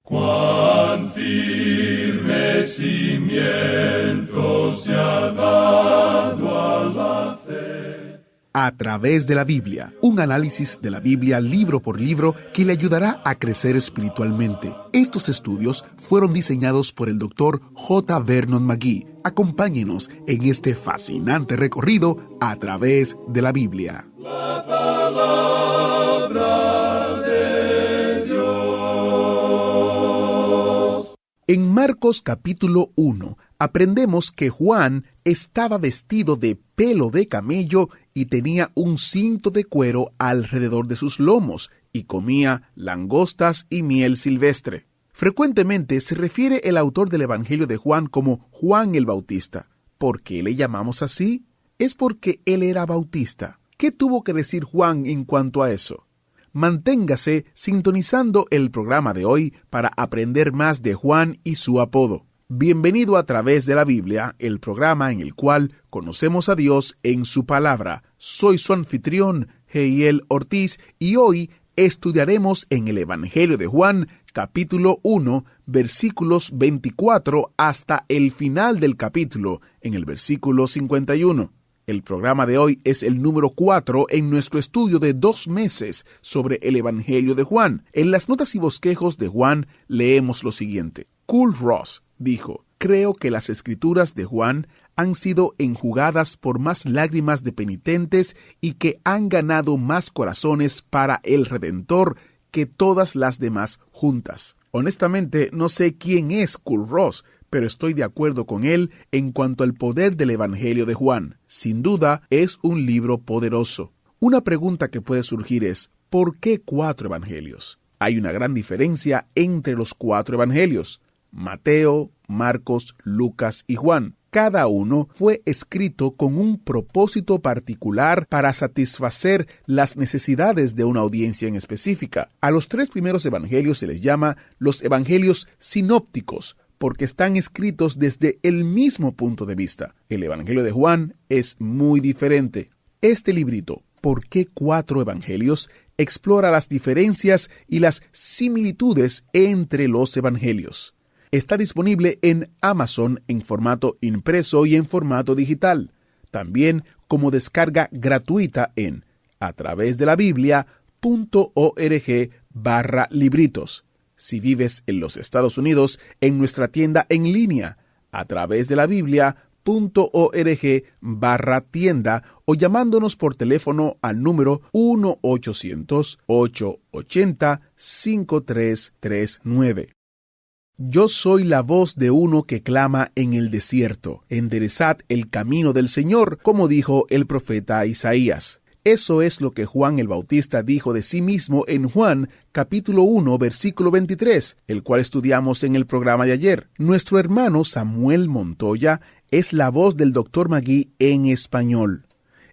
Cuán firme cimiento se ha dado a la fe. A través de la Biblia, un análisis de la Biblia libro por libro que le ayudará a crecer espiritualmente. Estos estudios fueron diseñados por el Dr. J. Vernon McGee. Acompáñenos en este fascinante recorrido a través de la Biblia. La palabra de Dios. En Marcos capítulo 1, aprendemos que Juan estaba vestido de pelo de camello y tenía un cinto de cuero alrededor de sus lomos y comía langostas y miel silvestre. Frecuentemente se refiere el autor del Evangelio de Juan como Juan el Bautista. ¿Por qué le llamamos así? Es porque él era bautista. ¿Qué tuvo que decir Juan en cuanto a eso? Manténgase sintonizando el programa de hoy para aprender más de Juan y su apodo. Bienvenido a través de la Biblia, el programa en el cual conocemos a Dios en su palabra. Soy su anfitrión, Heiel Ortiz, y hoy estudiaremos en el Evangelio de Juan, capítulo 1, versículos 24 hasta el final del capítulo, en el versículo 51. El programa de hoy es el número 4 en nuestro estudio de 2 meses sobre el Evangelio de Juan. En las notas y bosquejos de Juan leemos lo siguiente. Culross dijo: creo que las escrituras de Juan han sido enjugadas por más lágrimas de penitentes y que han ganado más corazones para el Redentor que todas las demás juntas. Honestamente, no sé quién es Culross, pero estoy de acuerdo con él en cuanto al poder del Evangelio de Juan. Sin duda, es un libro poderoso. Una pregunta que puede surgir es: ¿por qué 4 evangelios? Hay una gran diferencia entre los 4 evangelios: Mateo, Marcos, Lucas y Juan. Cada uno fue escrito con un propósito particular para satisfacer las necesidades de una audiencia en específica. A los 3 primeros evangelios se les llama los evangelios sinópticos, porque están escritos desde el mismo punto de vista. El Evangelio de Juan es muy diferente. Este librito, ¿por qué 4 evangelios?, explora las diferencias y las similitudes entre los evangelios. Está disponible en Amazon en formato impreso y en formato digital. También como descarga gratuita en atravesdelabiblia.org/libritos. Si vives en los Estados Unidos, en nuestra tienda en línea, atravesdelabiblia.org/tienda o llamándonos por teléfono al número 1-800-880-5339. Yo soy la voz de uno que clama en el desierto: enderezad el camino del Señor, como dijo el profeta Isaías. Eso es lo que Juan el Bautista dijo de sí mismo en Juan, capítulo 1, versículo 23, el cual estudiamos en el programa de ayer. Nuestro hermano Samuel Montoya es la voz del Dr. McGee en español.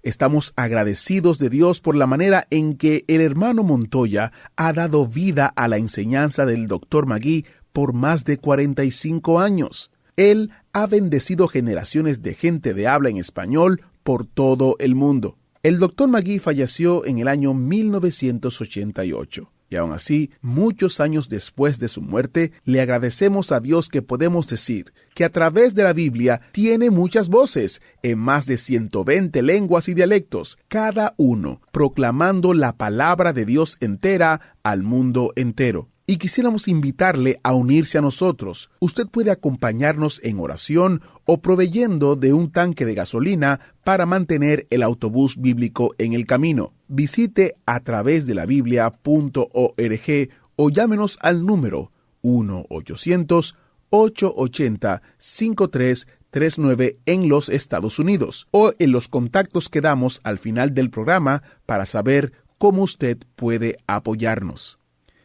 Estamos agradecidos de Dios por la manera en que el hermano Montoya ha dado vida a la enseñanza del Dr. McGee por más de 45 años. Él ha bendecido generaciones de gente de habla en español por todo el mundo. El Dr. McGee falleció en el año 1988. Y aún así, muchos años después de su muerte, le agradecemos a Dios que podemos decir que a través de la Biblia tiene muchas voces, en más de 120 lenguas y dialectos, cada uno proclamando la palabra de Dios entera al mundo entero. Y quisiéramos invitarle a unirse a nosotros. Usted puede acompañarnos en oración o proveyendo de un tanque de gasolina para mantener el autobús bíblico en el camino. Visite atravesdelabiblia.org o llámenos al número 1-800-880-5339 en los Estados Unidos o en los contactos que damos al final del programa para saber cómo usted puede apoyarnos.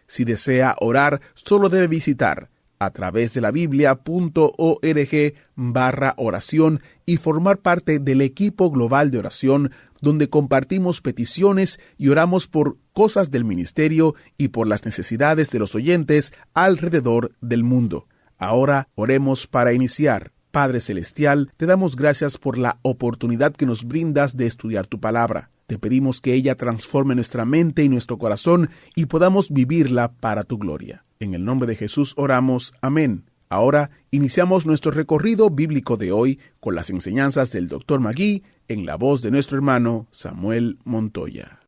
Si desea orar, solo debe visitar atravesdelabiblia.org/oración y formar parte del equipo global de oración, donde compartimos peticiones y oramos por cosas del ministerio y por las necesidades de los oyentes alrededor del mundo. Ahora oremos para iniciar. Padre Celestial, te damos gracias por la oportunidad que nos brindas de estudiar tu palabra. Te pedimos que ella transforme nuestra mente y nuestro corazón y podamos vivirla para tu gloria. En el nombre de Jesús oramos. Amén. Ahora iniciamos nuestro recorrido bíblico de hoy con las enseñanzas del Dr. Magui en la voz de nuestro hermano Samuel Montoya.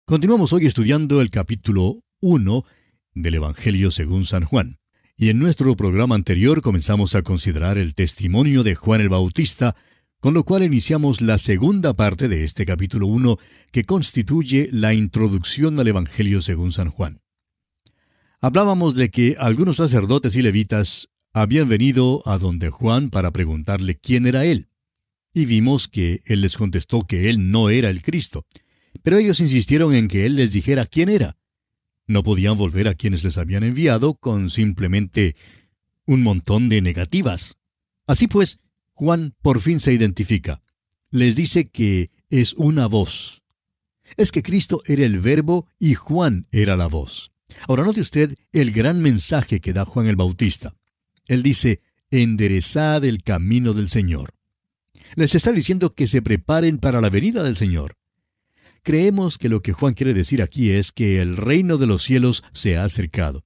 Continuamos hoy estudiando el capítulo 1 del Evangelio según San Juan. Y en nuestro programa anterior comenzamos a considerar el testimonio de Juan el Bautista, con lo cual iniciamos la segunda parte de este capítulo 1, que constituye la introducción al Evangelio según San Juan. Hablábamos de que algunos sacerdotes y levitas habían venido a donde Juan para preguntarle quién era él. Y vimos que él les contestó que él no era el Cristo. Pero ellos insistieron en que él les dijera quién era. No podían volver a quienes les habían enviado con simplemente un montón de negativas. Así pues, Juan por fin se identifica. Les dice que es una voz. Es que Cristo era el Verbo y Juan era la voz. Ahora note usted el gran mensaje que da Juan el Bautista. Él dice, enderezad el camino del Señor. Les está diciendo que se preparen para la venida del Señor. Creemos que lo que Juan quiere decir aquí es que el reino de los cielos se ha acercado.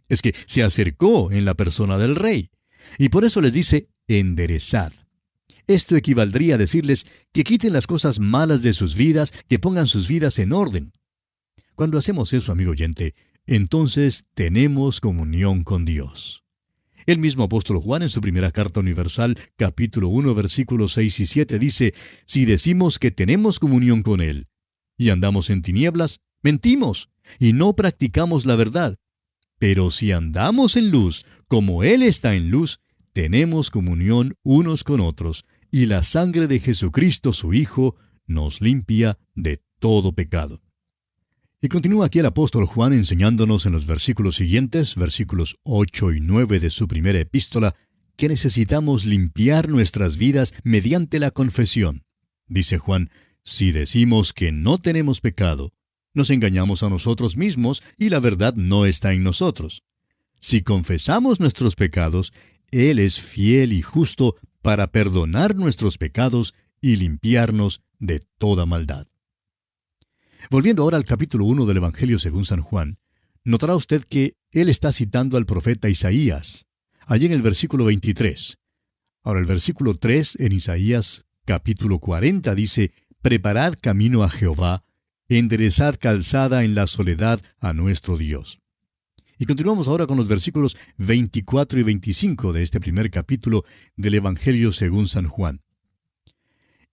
Es que se acercó en la persona del Rey. Y por eso les dice, enderezad. Esto equivaldría a decirles que quiten las cosas malas de sus vidas, que pongan sus vidas en orden. Cuando hacemos eso, amigo oyente, entonces tenemos comunión con Dios. El mismo apóstol Juan en su primera carta universal, capítulo 1, versículos 6 y 7, dice, si decimos que tenemos comunión con Él y andamos en tinieblas, mentimos y no practicamos la verdad. Pero si andamos en luz, como Él está en luz, tenemos comunión unos con otros, y la sangre de Jesucristo su Hijo nos limpia de todo pecado. Y continúa aquí el apóstol Juan enseñándonos en los versículos siguientes, versículos 8 y 9 de su primera epístola, que necesitamos limpiar nuestras vidas mediante la confesión. Dice Juan, si decimos que no tenemos pecado, nos engañamos a nosotros mismos y la verdad no está en nosotros. Si confesamos nuestros pecados, Él es fiel y justo para perdonar nuestros pecados y limpiarnos de toda maldad. Volviendo ahora al capítulo 1 del Evangelio según San Juan, notará usted que él está citando al profeta Isaías, allí en el versículo 23. Ahora el versículo 3 en Isaías capítulo 40 dice, preparad camino a Jehová, enderezad calzada en la soledad a nuestro Dios. Y continuamos ahora con los versículos 24 y 25 de este primer capítulo del Evangelio según San Juan.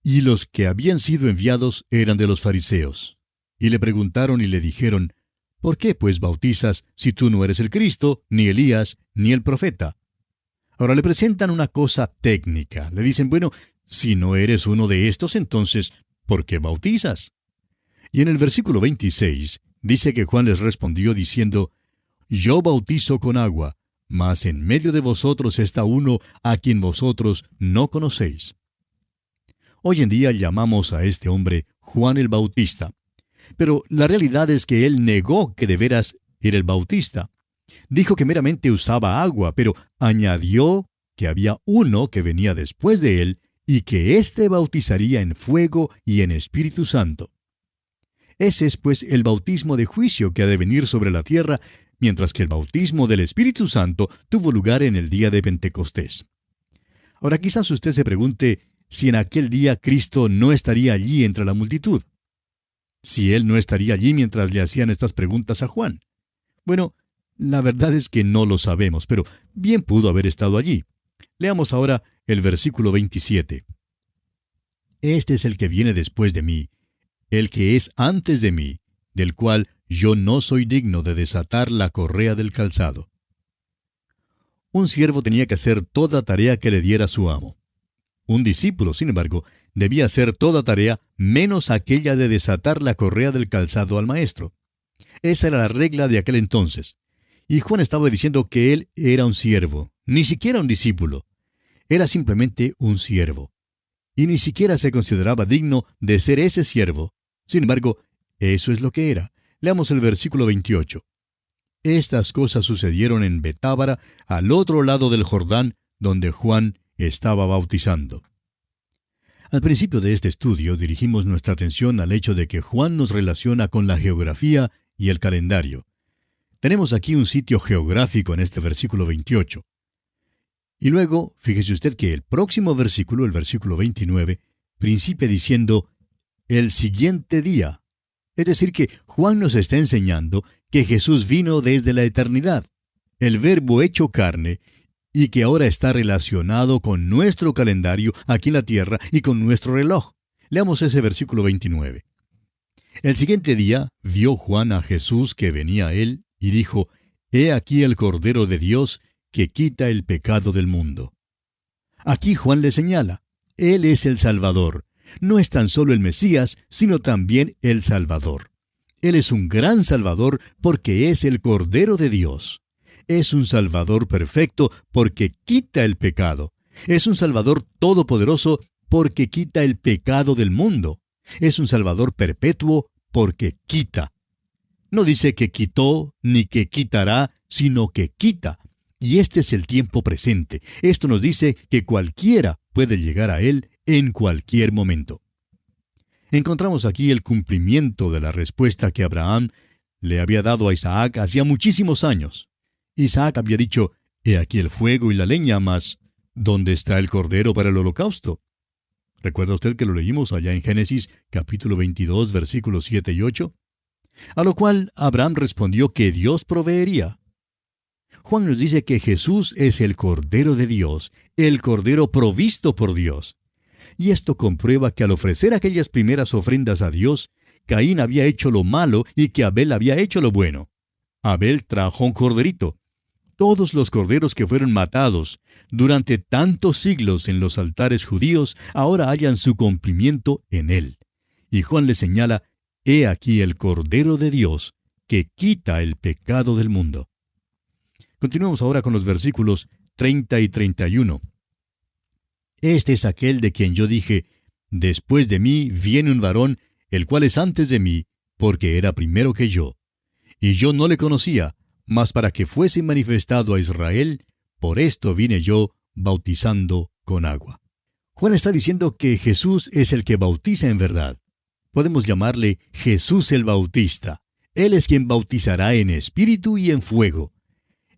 Y los que habían sido enviados eran de los fariseos. Y le preguntaron y le dijeron, ¿por qué pues bautizas si tú no eres el Cristo, ni Elías, ni el profeta? Ahora le presentan una cosa técnica. Le dicen, bueno, si no eres uno de estos, entonces, ¿por qué bautizas? Y en el versículo 26 dice que Juan les respondió diciendo, yo bautizo con agua, mas en medio de vosotros está uno a quien vosotros no conocéis. Hoy en día llamamos a este hombre Juan el Bautista. Pero la realidad es que él negó que de veras era el Bautista. Dijo que meramente usaba agua, pero añadió que había uno que venía después de él y que éste bautizaría en fuego y en Espíritu Santo. Ese es pues el bautismo de juicio que ha de venir sobre la tierra, mientras que el bautismo del Espíritu Santo tuvo lugar en el día de Pentecostés. Ahora quizás usted se pregunte si en aquel día Cristo no estaría allí entre la multitud. Si Él no estaría allí mientras le hacían estas preguntas a Juan. Bueno, la verdad es que no lo sabemos, pero bien pudo haber estado allí. Leamos ahora el versículo 27. Este es el que viene después de mí, el que es antes de mí, del cual yo no soy digno de desatar la correa del calzado. Un siervo tenía que hacer toda tarea que le diera su amo. Un discípulo, sin embargo, debía hacer toda tarea menos aquella de desatar la correa del calzado al maestro. Esa era la regla de aquel entonces. Y Juan estaba diciendo que él era un siervo, ni siquiera un discípulo. Era simplemente un siervo. Y ni siquiera se consideraba digno de ser ese siervo. Sin embargo, eso es lo que era. Leamos el versículo 28. Estas cosas sucedieron en Betábara, al otro lado del Jordán, donde Juan estaba bautizando. Al principio de este estudio dirigimos nuestra atención al hecho de que Juan nos relaciona con la geografía y el calendario. Tenemos aquí un sitio geográfico en este versículo 28. Y luego, fíjese usted que el próximo versículo, el versículo 29, principia diciendo, el siguiente día. Es decir, que Juan nos está enseñando que Jesús vino desde la eternidad, el Verbo hecho carne, y que ahora está relacionado con nuestro calendario aquí en la tierra y con nuestro reloj. Leamos ese versículo 29. El siguiente día vio Juan a Jesús que venía a él, y dijo, He aquí el Cordero de Dios que quita el pecado del mundo. Aquí Juan le señala, Él es el Salvador. No es tan solo el Mesías, sino también el Salvador. Él es un gran Salvador porque es el Cordero de Dios. Es un Salvador perfecto porque quita el pecado. Es un Salvador todopoderoso porque quita el pecado del mundo. Es un Salvador perpetuo porque quita. No dice que quitó ni que quitará, sino que quita. Y este es el tiempo presente. Esto nos dice que cualquiera puede llegar a Él en cualquier momento. Encontramos aquí el cumplimiento de la respuesta que Abraham le había dado a Isaac hacía muchísimos años. Isaac había dicho, He aquí el fuego y la leña, mas ¿dónde está el cordero para el holocausto? ¿Recuerda usted que lo leímos allá en Génesis capítulo 22, versículos 7 y 8? A lo cual Abraham respondió que Dios proveería. Juan nos dice que Jesús es el Cordero de Dios, el Cordero provisto por Dios. Y esto comprueba que al ofrecer aquellas primeras ofrendas a Dios, Caín había hecho lo malo y que Abel había hecho lo bueno. Abel trajo un corderito. Todos los corderos que fueron matados durante tantos siglos en los altares judíos ahora hallan su cumplimiento en él. Y Juan le señala, He aquí el Cordero de Dios que quita el pecado del mundo. Continuamos ahora con los versículos 30 y 31. Este es aquel de quien yo dije, Después de mí viene un varón, el cual es antes de mí, porque era primero que yo. Y yo no le conocía, mas para que fuese manifestado a Israel, por esto vine yo bautizando con agua. Juan está diciendo que Jesús es el que bautiza en verdad. Podemos llamarle Jesús el Bautista. Él es quien bautizará en espíritu y en fuego.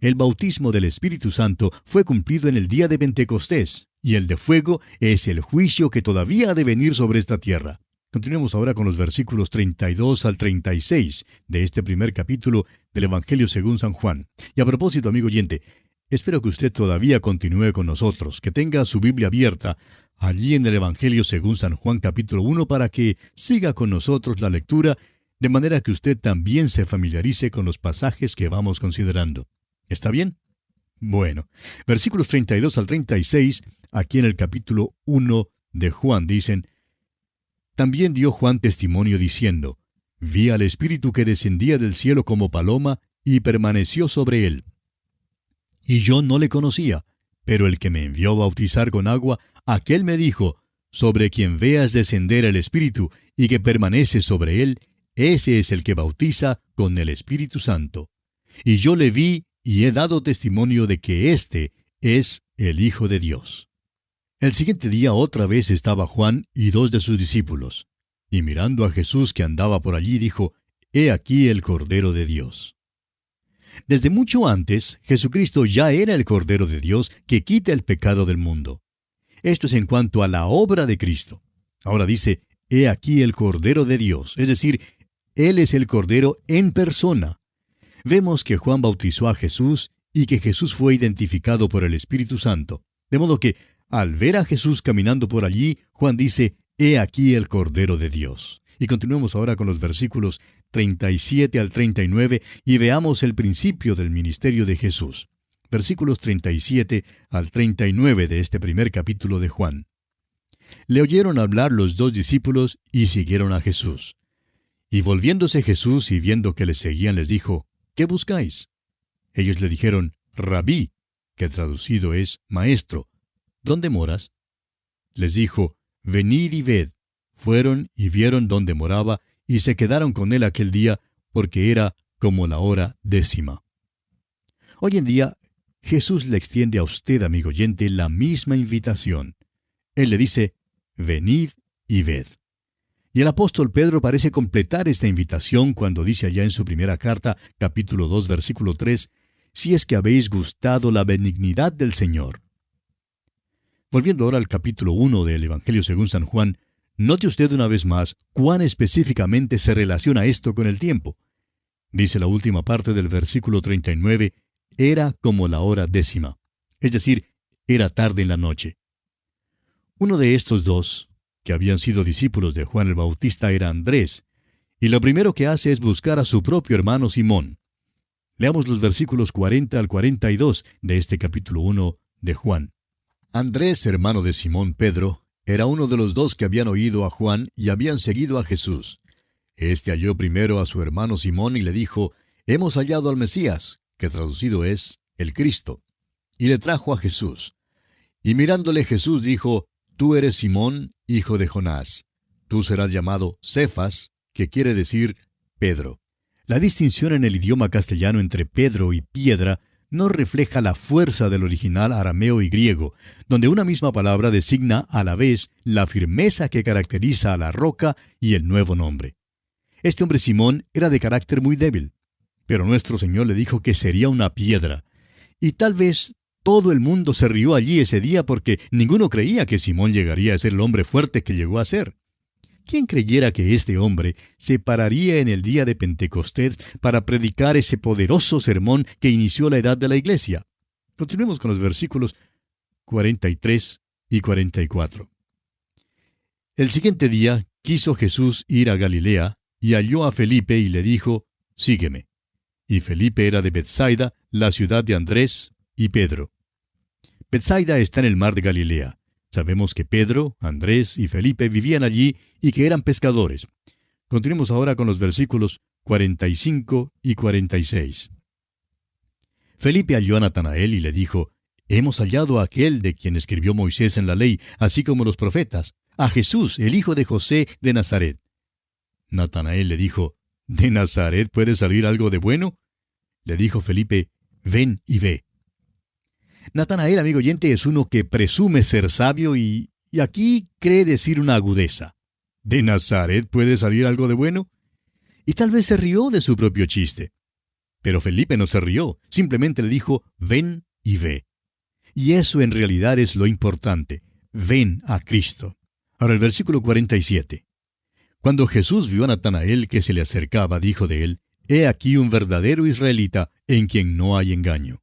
El bautismo del Espíritu Santo fue cumplido en el día de Pentecostés, y el de fuego es el juicio que todavía ha de venir sobre esta tierra. Continuemos ahora con los versículos 32 al 36 de este primer capítulo del Evangelio según San Juan. Y a propósito, amigo oyente, espero que usted todavía continúe con nosotros, que tenga su Biblia abierta allí en el Evangelio según San Juan capítulo 1 para que siga con nosotros la lectura, de manera que usted también se familiarice con los pasajes que vamos considerando. ¿Está bien? Bueno, versículos 32 al 36, aquí en el capítulo 1 de Juan dicen, También dio Juan testimonio diciendo, Vi al Espíritu que descendía del cielo como paloma y permaneció sobre él. Y yo no le conocía, pero el que me envió a bautizar con agua, aquel me dijo, Sobre quien veas descender el Espíritu y que permanece sobre él, ese es el que bautiza con el Espíritu Santo. Y yo le vi y he dado testimonio de que éste es el Hijo de Dios. El siguiente día otra vez estaba Juan y 2 de sus discípulos, y mirando a Jesús que andaba por allí, dijo, He aquí el Cordero de Dios. Desde mucho antes, Jesucristo ya era el Cordero de Dios que quita el pecado del mundo. Esto es en cuanto a la obra de Cristo. Ahora dice, He aquí el Cordero de Dios, es decir, Él es el Cordero en persona. Vemos que Juan bautizó a Jesús y que Jesús fue identificado por el Espíritu Santo. De modo que, al ver a Jesús caminando por allí, Juan dice, He aquí el Cordero de Dios. Y continuemos ahora con los versículos 37 al 39 y veamos el principio del ministerio de Jesús. Versículos 37 al 39 de este primer capítulo de Juan. Le oyeron hablar los 2 discípulos y siguieron a Jesús. Y volviéndose Jesús y viendo que le seguían, les dijo, ¿Qué buscáis? Ellos le dijeron, Rabí, que traducido es Maestro, ¿dónde moras? Les dijo, Venid y ved. Fueron y vieron dónde moraba, y se quedaron con él aquel día, porque era como la hora 10. Hoy en día, Jesús le extiende a usted, amigo oyente, la misma invitación. Él le dice, Venid y ved. Y el apóstol Pedro parece completar esta invitación cuando dice allá en su primera carta, capítulo 2, versículo 3, si es que habéis gustado la benignidad del Señor. Volviendo ahora al capítulo 1 del Evangelio según San Juan, note usted una vez más cuán específicamente se relaciona esto con el tiempo. Dice la última parte del versículo 39, era como la hora 10, es decir, era tarde en la noche. Uno de estos dos, que habían sido discípulos de Juan el Bautista, era Andrés, y lo primero que hace es buscar a su propio hermano Simón. Leamos los versículos 40 al 42 de este capítulo 1 de Juan. Andrés, hermano de Simón Pedro, era uno de los dos que habían oído a Juan y habían seguido a Jesús. Este halló primero a su hermano Simón y le dijo, hemos hallado al Mesías, que traducido es, el Cristo. Y le trajo a Jesús. Y mirándole Jesús dijo, tú eres Simón, hijo de Jonás. Tú serás llamado Cefas, que quiere decir Pedro. La distinción en el idioma castellano entre Pedro y piedra no refleja la fuerza del original arameo y griego, donde una misma palabra designa a la vez la firmeza que caracteriza a la roca y el nuevo nombre. Este hombre Simón era de carácter muy débil, pero nuestro Señor le dijo que sería una piedra. Y tal vez todo el mundo se rió allí ese día porque ninguno creía que Simón llegaría a ser el hombre fuerte que llegó a ser. ¿Quién creyera que este hombre se pararía en el día de Pentecostés para predicar ese poderoso sermón que inició la edad de la iglesia? Continuemos con los versículos 43 y 44. El siguiente día quiso Jesús ir a Galilea, y halló a Felipe y le dijo, sígueme. Y Felipe era de Betsaida, la ciudad de Andrés y Pedro. Betsaida está en el mar de Galilea. Sabemos que Pedro, Andrés y Felipe vivían allí y que eran pescadores. Continuemos ahora con los versículos 45 y 46. Felipe halló a Natanael y le dijo, hemos hallado a aquel de quien escribió Moisés en la ley, así como los profetas, a Jesús, el hijo de José de Nazaret. Natanael le dijo, ¿de Nazaret puede salir algo de bueno? Le dijo Felipe, ven y ve. Natanael, amigo oyente, es uno que presume ser sabio y aquí cree decir una agudeza. ¿De Nazaret puede salir algo de bueno? Y tal vez se rió de su propio chiste. Pero Felipe no se rió, simplemente le dijo, ven y ve. Y eso en realidad es lo importante, ven a Cristo. Ahora el versículo 47. Cuando Jesús vio a Natanael que se le acercaba, dijo de él, he aquí un verdadero israelita en quien no hay engaño.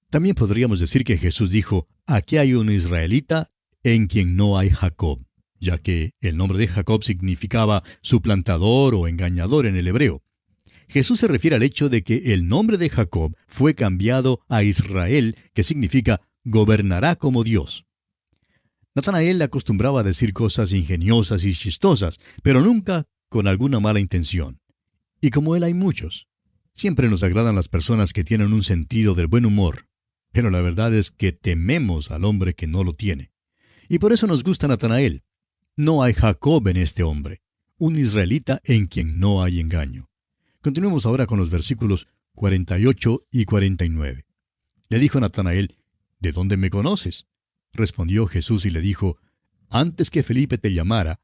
También podríamos decir que Jesús dijo, aquí hay un israelita en quien no hay Jacob, ya que el nombre de Jacob significaba suplantador o engañador en el hebreo. Jesús se refiere al hecho de que el nombre de Jacob fue cambiado a Israel, que significa gobernará como Dios. Natanael le acostumbraba a decir cosas ingeniosas y chistosas, pero nunca con alguna mala intención. Y como él hay muchos. Siempre nos agradan las personas que tienen un sentido del buen humor, pero la verdad es que tememos al hombre que no lo tiene. Y por eso nos gusta Natanael. No hay Jacob en este hombre, un israelita en quien no hay engaño. Continuemos ahora con los versículos 48 y 49. Le dijo Natanael, ¿de dónde me conoces? Respondió Jesús y le dijo, antes que Felipe te llamara,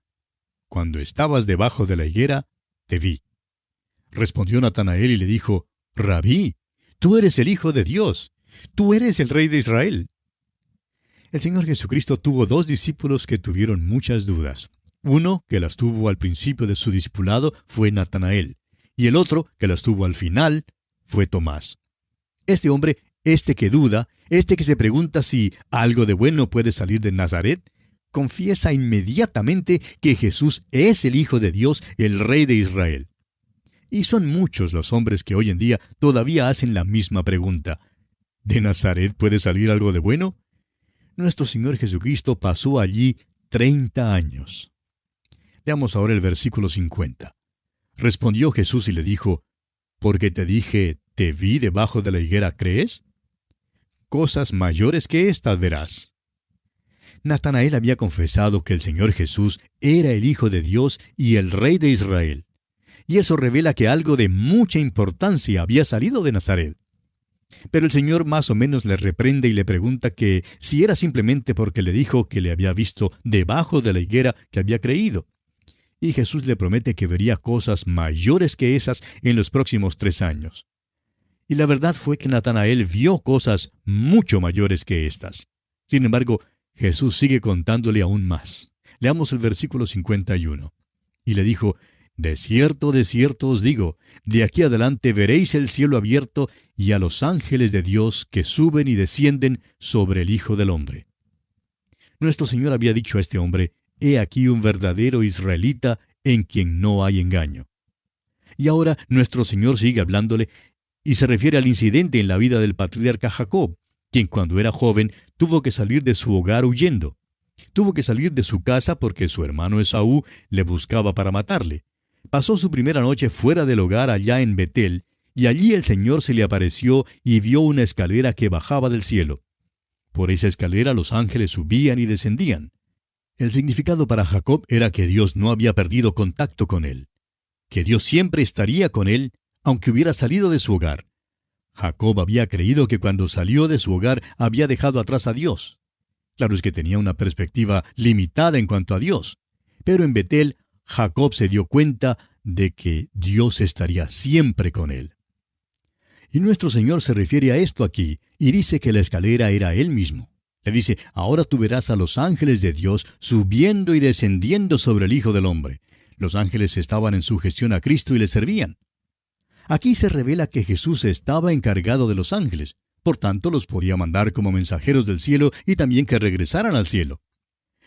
cuando estabas debajo de la higuera, te vi. Respondió Natanael y le dijo, Rabí, tú eres el Hijo de Dios, tú eres el Rey de Israel. El Señor Jesucristo tuvo dos discípulos que tuvieron muchas dudas. Uno, que las tuvo al principio de su discipulado, fue Natanael, y el otro, que las tuvo al final, fue Tomás. Este hombre, este que duda, este que se pregunta si algo de bueno puede salir de Nazaret, confiesa inmediatamente que Jesús es el Hijo de Dios, el Rey de Israel. Y son muchos los hombres que hoy en día todavía hacen la misma pregunta. ¿De Nazaret puede salir algo de bueno? Nuestro Señor Jesucristo pasó allí 30 años. Veamos ahora el versículo 50. Respondió Jesús y le dijo, porque te dije, te vi debajo de la higuera, ¿crees? Cosas mayores que estas verás. Natanael había confesado que el Señor Jesús era el Hijo de Dios y el Rey de Israel. Y eso revela que algo de mucha importancia había salido de Nazaret. Pero el Señor más o menos le reprende y le pregunta que si era simplemente porque le dijo que le había visto debajo de la higuera que había creído. y Jesús le promete que vería cosas mayores que esas en los próximos 3 años. Y la verdad fue que Natanael vio cosas mucho mayores que estas. Sin embargo, Jesús sigue contándole aún más. Leamos el versículo 51. Y le dijo: de cierto os digo, de aquí adelante veréis el cielo abierto y a los ángeles de Dios que suben y descienden sobre el Hijo del Hombre. Nuestro Señor había dicho a este hombre: he aquí un verdadero israelita en quien no hay engaño. Y ahora nuestro Señor sigue hablándole y se refiere al incidente en la vida del patriarca Jacob, quien cuando era joven tuvo que salir de su hogar huyendo. Tuvo que salir de su casa porque su hermano Esaú le buscaba para matarle. Pasó su primera noche fuera del hogar allá en Betel, y allí el Señor se le apareció y vio una escalera que bajaba del cielo. Por esa escalera los ángeles subían y descendían. El significado para Jacob era que Dios no había perdido contacto con él, que Dios siempre estaría con él, aunque hubiera salido de su hogar. Jacob había creído que cuando salió de su hogar había dejado atrás a Dios. Claro es que tenía una perspectiva limitada en cuanto a Dios, pero en Betel Jacob se dio cuenta de que Dios estaría siempre con él. Y nuestro Señor se refiere a esto aquí, y dice que la escalera era Él mismo. Le dice: ahora tú verás a los ángeles de Dios subiendo y descendiendo sobre el Hijo del Hombre. Los ángeles estaban en sujeción a Cristo y le servían. Aquí se revela que Jesús estaba encargado de los ángeles, por tanto los podía mandar como mensajeros del cielo y también que regresaran al cielo.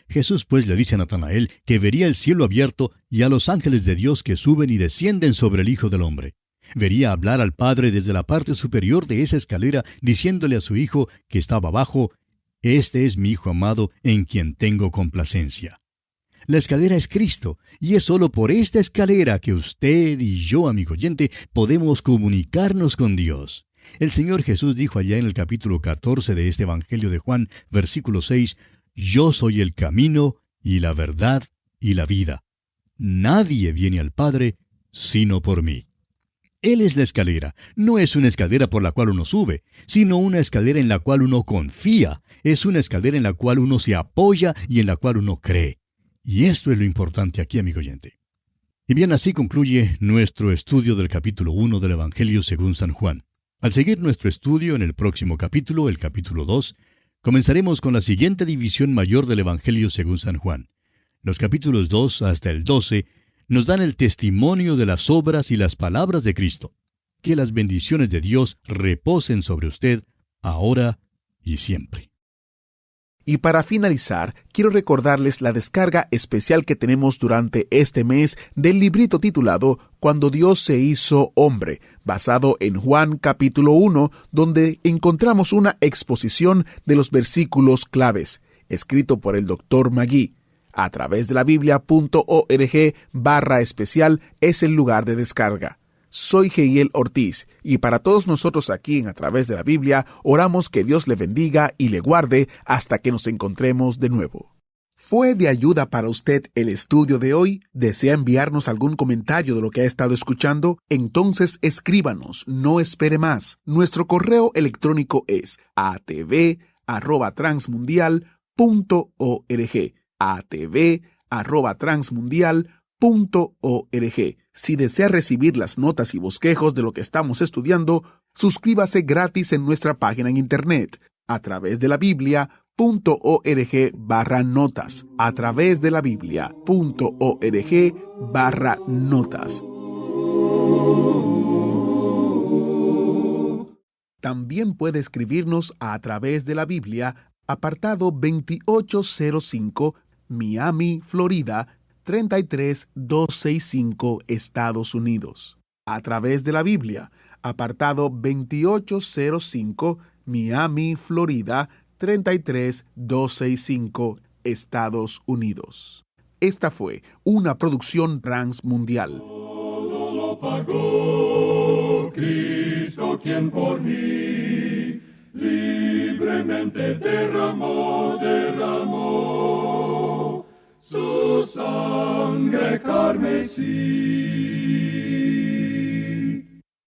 Jesús pues le dice a Natanael que vería el cielo abierto y a los ángeles de Dios que suben y descienden sobre el Hijo del Hombre. Vería hablar al Padre desde la parte superior de esa escalera, diciéndole a su Hijo que estaba abajo: este es mi Hijo amado, en quien tengo complacencia. La escalera es Cristo, y es solo por esta escalera que usted y yo, amigo oyente, podemos comunicarnos con Dios. El Señor Jesús dijo allá en el capítulo 14 de este Evangelio de Juan, versículo 6, yo soy el camino, y la verdad, y la vida. Nadie viene al Padre, sino por mí. Él es la escalera. No es una escalera por la cual uno sube, sino una escalera en la cual uno confía. Es una escalera en la cual uno se apoya y en la cual uno cree. Y esto es lo importante aquí, amigo oyente. Y bien, así concluye nuestro estudio del capítulo 1 del Evangelio según San Juan. Al seguir nuestro estudio en el próximo capítulo, el capítulo 2, comenzaremos con la siguiente división mayor del Evangelio según San Juan. Los capítulos 2 hasta el 12 nos dan el testimonio de las obras y las palabras de Cristo. Que las bendiciones de Dios reposen sobre usted, ahora y siempre. Y para finalizar, quiero recordarles la descarga especial que tenemos durante este mes del librito titulado Cuando Dios se hizo hombre, basado en Juan capítulo 1, donde encontramos una exposición de los versículos claves, escrito por el Dr. Magui. A través de la biblia.org/especial es el lugar de descarga. Soy Geiel Ortiz, y para todos nosotros aquí en A Través de la Biblia, oramos que Dios le bendiga y le guarde hasta que nos encontremos de nuevo. ¿Fue de ayuda para usted el estudio de hoy? ¿Desea enviarnos algún comentario de lo que ha estado escuchando? Entonces escríbanos, no espere más. Nuestro correo electrónico es atv@transmundial.org. atv@transmundial.org. Si desea recibir las notas y bosquejos de lo que estamos estudiando, suscríbase gratis en nuestra página en internet, atravesdelabiblia.org/notas, atravesdelabiblia.org/notas. También puede escribirnos a través de la Biblia, apartado 2805, Miami, Florida, 33265, Estados Unidos. A través de la Biblia, apartado 2805, Miami, Florida, 33265, Estados Unidos. Esta fue una producción Transmundial. Todo lo pagó Cristo, quien por mí libremente derramó su sangre carmesí.